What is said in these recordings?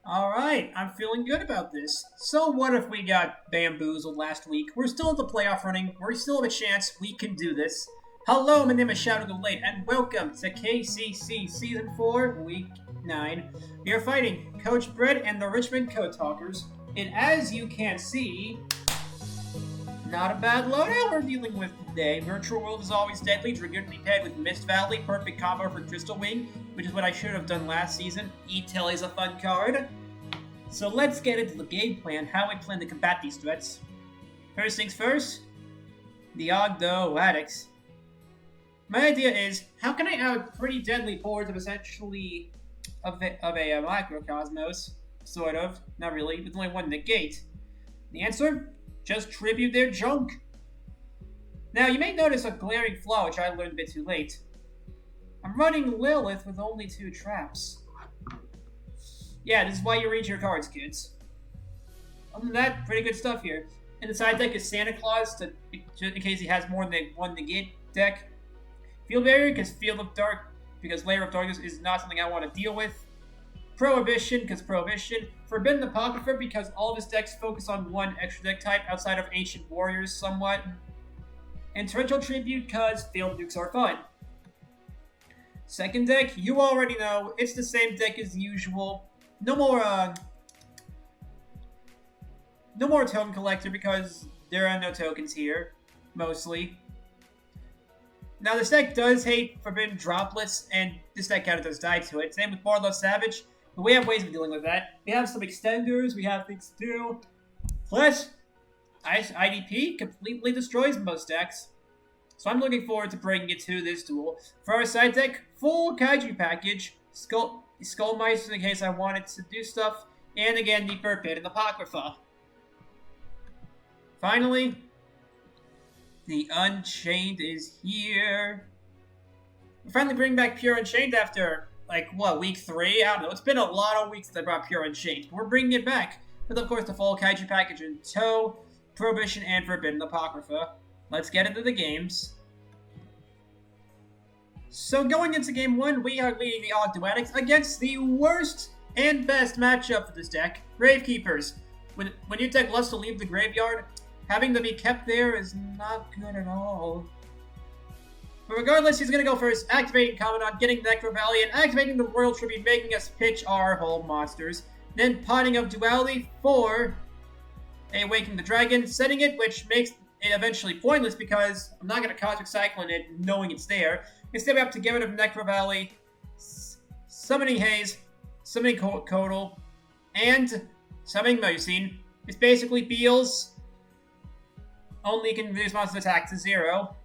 Alright, I'm feeling good about this. So what if we got bamboozled last week? We're still in the playoff running. We still have a chance. We can do this. Hello, my name is Ogdoatic, and welcome to KCC Season 4, Week 9. We are fighting Coach Brett and the Richmond Code Talkers. And as you can see, not a bad loadout we're dealing with today. Virtual World is always deadly, dramatically paired with Mist Valley, perfect combo for Crystal Wing, which is what I should have done last season. E-Tail is a fun card. So let's get into the game plan, how we plan to combat these threats. First things first, the Ogdoatics. My idea is, how can I have pretty deadly boards of essentially of a microcosmos, sort of, not really, with only one negate? The answer? Just tribute their junk. Now, you may notice a glaring flaw, which I learned a bit too late. I'm running Lilith with only 2 traps. Yeah, this is why you read your cards, kids. Other than that, pretty good stuff here. And the side deck is Santa Claus, in case he has more than one negate deck. Field Barrier, because Layer of Darkness is not something I want to deal with. Prohibition, because Prohibition. Forbidden Apocrypha, because all of his decks focus on one extra deck type outside of Ancient Warriors somewhat. And Torrential Tribute, because Field Nukes are fun. Second deck, you already know, it's the same deck as usual. No more Token Collector, because there are no tokens here, mostly. Now, this deck does hate Forbidden Droplets, and this deck kind of does die to it. Same with Barlow Savage, but we have ways of dealing with that. We have some extenders, we have things to do. Plus, IDP completely destroys most decks. So I'm looking forward to bringing it to this duel. For our side deck, full Kaiju package, Skull Mice in case I wanted to do stuff, and again, the Forbidden Apocrypha. Finally, the Unchained is here. We're finally bringing back Pure Unchained after, week 3? I don't know. It's been a lot of weeks that I brought Pure Unchained, but we're bringing it back. With, of course, the full Kaiju package in tow, Prohibition, and Forbidden Apocrypha. Let's get into the games. So going into game 1, we are leading the Ogdoatics against the worst and best matchup for this deck, Gravekeepers. When your deck loves to leave the graveyard, having them be kept there is not good at all. But regardless, he's going to go first, activating Commandant, getting Necro Valley, and activating the Royal Tribute, making us pitch our whole monsters. Then potting of Duality for Awakening the Dragon, setting it, which makes it eventually pointless because I'm not going to Cosmic Cyclone it knowing it's there. Instead, we have to get rid of Necro Valley, summoning Haze, summoning Codal, and summoning Mocene. It's basically Beals, only can reduce monster attack to 0.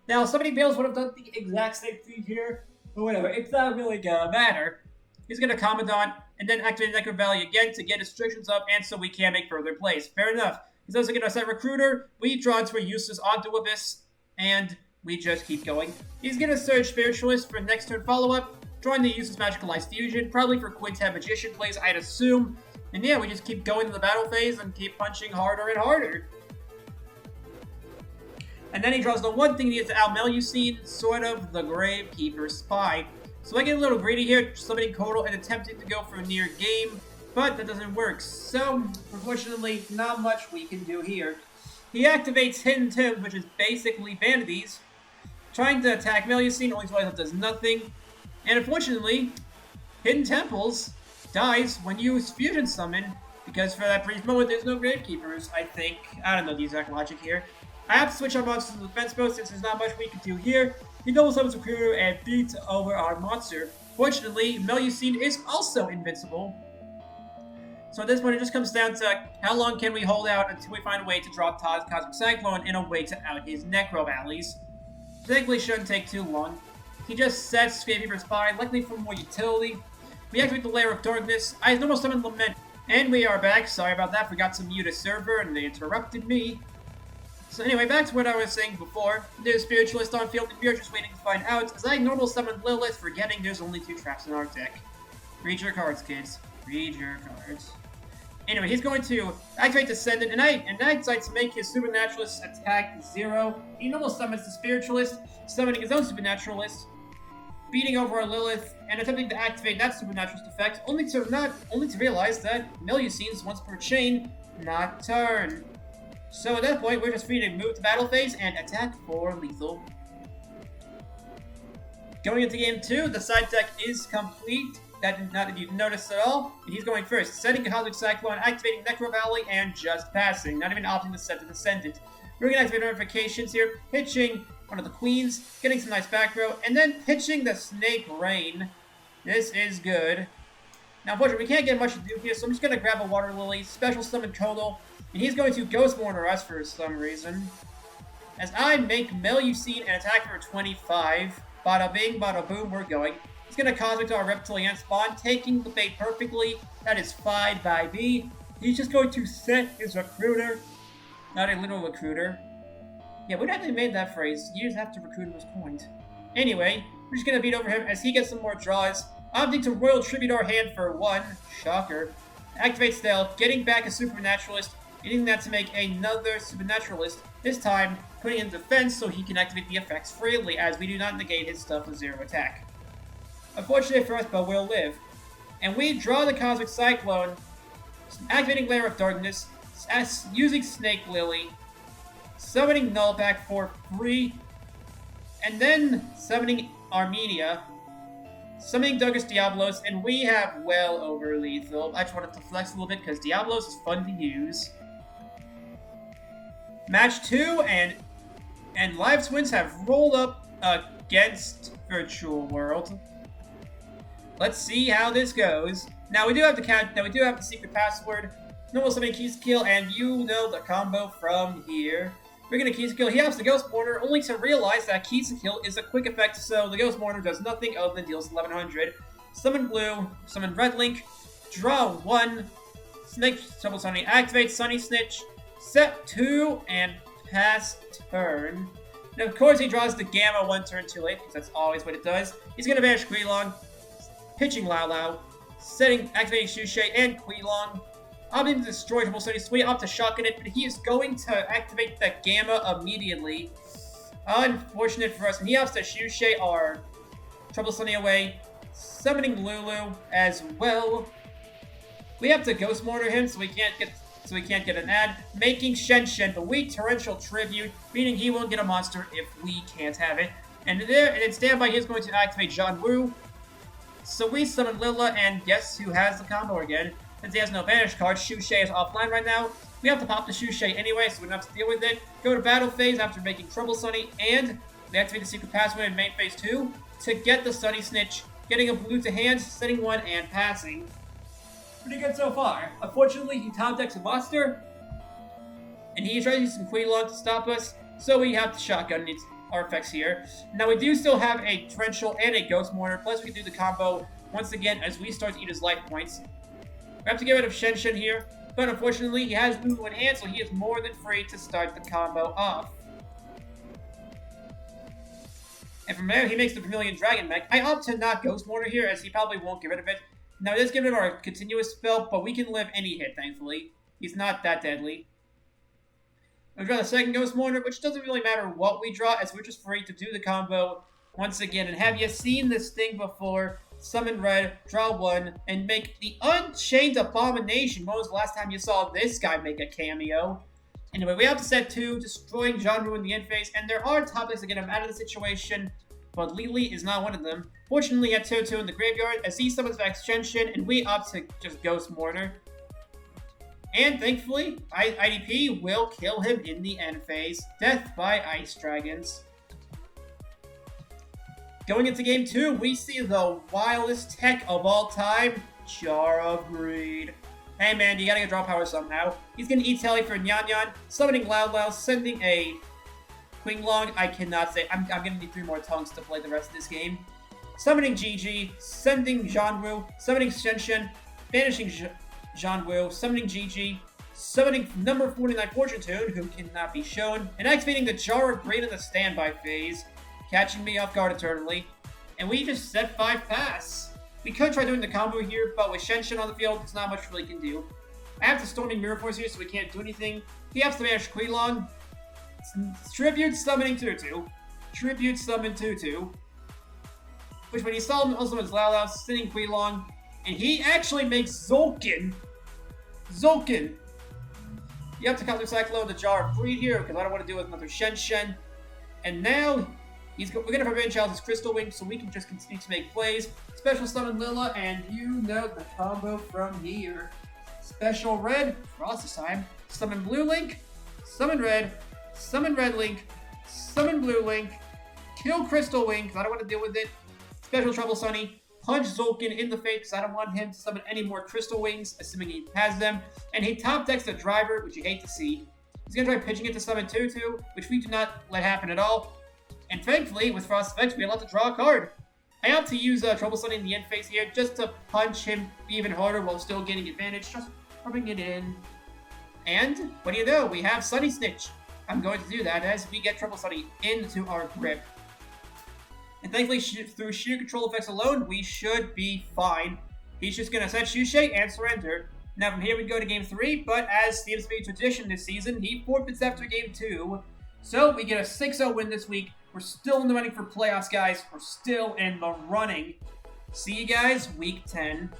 Now, summoning Beals would have done the exact same thing here, but whatever, it's not really gonna matter. He's gonna Commandant, and then activate Necro Valley again to get restrictions up, and so we can make further plays. Fair enough. He's also gonna set Recruiter, we draw into a useless onto Abyss, and we just keep going. He's gonna search Spiritualist for next turn follow-up, drawing the useless Magical Ice Fusion, probably for Quintet Magician plays, I'd assume. And yeah, we just keep going to the battle phase and keep punching harder and harder. And then he draws the one thing he needs to out-Melusine, sort of the Gravekeeper Spy. So I get a little greedy here, summoning Codal and attempting to go for a near game, but that doesn't work. So, unfortunately, not much we can do here. He activates Hidden Tombs, which is basically Vanities, trying to attack Melusine, only twice that does nothing. And unfortunately, Hidden Temples dies when you Fusion Summon, because for that brief moment there's no Gravekeepers, I think. I don't know the exact logic here. I have to switch our monsters to the defense mode since there's not much we can do here. He double summons Recruiter and beats over our monster. Fortunately, Melusine is also invincible. So at this point, it just comes down to how long can we hold out until we find a way to draw Todd's Cosmic Cyclone and a way to out his Necro Valleys. Thankfully, shouldn't take too long. He just sets Gravekeeper Spy, likely for more utility. We activate the Layer of Darkness. I normal summon Lament. And we are back. Sorry about that. Forgot to mute a server and they interrupted me. So anyway, back to what I was saying before. There's Spiritualist on field and we are just waiting to find out. As I normal summon Lilith, forgetting there's only 2 traps in our deck. Read your cards, kids. Read your cards. Anyway, he's going to activate Descendant, and I decide to make his Supernaturalist attack 0. He normal summons the Spiritualist, summoning his own Supernaturalist. beating over our Lilith, and attempting to activate that supernaturalist effect, only to realize that Melusine's once per chain, not turn. So at that point, we're just free to move to battle phase and attack for lethal. Going into game 2, the side deck is complete. Not that you've noticed at all. And he's going first, setting Cosmic Cyclone, activating Necro Valley, and just passing. Not even opting to set the Descendant. We're going to activate notifications here, pitching one of the Queens, getting some nice back row, and then pitching the Snake Rain. This is good. Now, unfortunately, we can't get much to do here, so I'm just going to grab a Water Lily, special summon Kodal, and he's going to Ghost Mourner us for some reason. As I make Melusine and attack for 25. Bada bing, bada boom, we're going. He's going to Cosmic to our Reptilian spawn, taking the bait perfectly. That is fine by me. He's just going to set his Recruiter. Not a literal Recruiter. Yeah, we'd actually made that phrase. You just have to recruit him was coined. Anyway, we're just going to beat over him as he gets some more draws. Opting to Royal Tribute our hand for 1. Shocker. Activate Stealth, getting back a Supernaturalist, using that to make another Supernaturalist. This time, putting in defense so he can activate the effects freely, as we do not negate his stuff with 0 attack. Unfortunately for us, but we'll live. And we draw the Cosmic Cyclone, activating Lair of Darkness, using Snake Lily, summoning Nullback for free, and then summoning Armenia, summoning Douglas Diablos, and we have well over lethal. I just wanted to flex a little bit because Diablos is fun to use. Match 2, and Live Twins have rolled up against Virtual World. Let's see how this goes. Now we do have the secret password. Normal summoning Keys Kill, and you know the combo from here. We're gonna Keys Kill. He has the Ghost Mourner, only to realize that Keys Kill is a quick effect, so the Ghost Mourner does nothing other than deals 1100. Summon Blue, summon Red Link, draw 1, Snake Trouble Sunny, activate Sunny Snitch, set 2, and pass turn. Now, of course, he draws the Gamma 1 turn too late, because that's always what it does. He's gonna banish Quilong, pitching Lao Lao, activating Shushay and Quilong, opting to destroy Trouble Sunny, so we opt to shotgun it, but he is going to activate the Gamma immediately. Unfortunate for us, and he opts to Shushay our Trouble Sunny away, summoning Lulu as well. We have to Ghost Mourner him, so we can't get an ad, making Shen but we Torrential Tribute, meaning he won't get a monster if we can't have it. And in standby, he's going to activate John Woo. So we summon Lilla, and guess who has the combo again? Since he has no banish card, Shushay is offline right now. We have to pop the Shushay anyway, so we don't have to deal with it. Go to battle phase after making Trouble Sunny, and we activate the secret password in main phase 2 to get the Sunny Snitch, getting a blue to hand, setting 1, and passing. Pretty good so far. Unfortunately, he top decks a monster, and he tries to use some Quilong to stop us, so we have to shotgun our effects here. Now, we do still have a Torrential and a Ghost Mourner, plus we can do the combo once again as we start to eat his life points. We have to get rid of Shen here, but unfortunately, he has Lulu in hand, so he is more than free to start the combo off. And from there, he makes the Vermilion Dragon mech. I opt to not Ghost Mourner here, as he probably won't get rid of it. Now, it does get rid of our continuous spell, but we can live any hit, thankfully. He's not that deadly. We draw the second Ghost Mourner, which doesn't really matter what we draw, as we're just free to do the combo once again. And have you seen this thing before? Summon Red, draw 1, and make the Unchained Abomination. When was the last time you saw this guy make a cameo? Anyway, we have to set 2, destroying Genre in the end phase, and there are topics that get him out of the situation, but Lily is not one of them. Fortunately, he had 2-2 in the graveyard, as he summons back Shen, and we opt to just Ghost Mourner. And thankfully, IDP will kill him in the end phase. Death by Ice Dragons. Going into game 2, we see the wildest tech of all time, Jar of Greed. Hey man, you gotta get draw power somehow. He's gonna eat Telly for Nyan Nyan, summoning Loud Loud, sending a Quinglong. I cannot say. I'm gonna need 3 more tongues to play the rest of this game. Summoning Gigi, sending Janwu, summoning Shen, banishing Janwu, summoning Gigi, summoning number 49 Fortune Tune, who cannot be shown, and activating the Jar of Greed in the standby phase, catching me off guard eternally. And we just set 5 pass. We could try doing the combo here, but with Shen on the field, there's not much really can do. I have the Storming Mirror Force here, so we can't do anything. He has to banish Quilong. Tribute summoning Tutu. Tribute summon Tutu. which when he saw him also was Lala sitting pretty long, and he actually makes Zolkin. You have to counter Cyclone the Jar of Breed here, because I don't want to deal with another Shen. And now, we're going to prevent Child's Crystal Wing, so we can just continue to make plays. Special Summon Lilla, and you know the combo from here. Special Red, Frost this time. Summon Blue Link, Summon Red Link, Summon Blue Link, kill Crystal Wing, because I don't want to deal with it. Special Trouble Sunny, punch Zolkin in the face, because I don't want him to summon any more Crystal Wings, assuming he has them. And he top decks the Driver, which you hate to see. He's going to try pitching it to summon Tutu, which we do not let happen at all. And thankfully, with Frost Effects, we are allowed to draw a card. I opt to use Trouble Sunny in the end phase here, just to punch him even harder while still getting advantage, just rubbing it in. And, what do you know, we have Sunny Snitch. I'm going to do that as we get Trouble Sunny into our grip. And thankfully, through sheer control effects alone, we should be fine. He's just going to set Shushay and surrender. Now from here we go to Game 3, but as seems to be tradition this season, he forfeits after Game 2. So we get a 6-0 win this week. We're still in the running for playoffs, guys. We're still in the running. See you guys Week 10.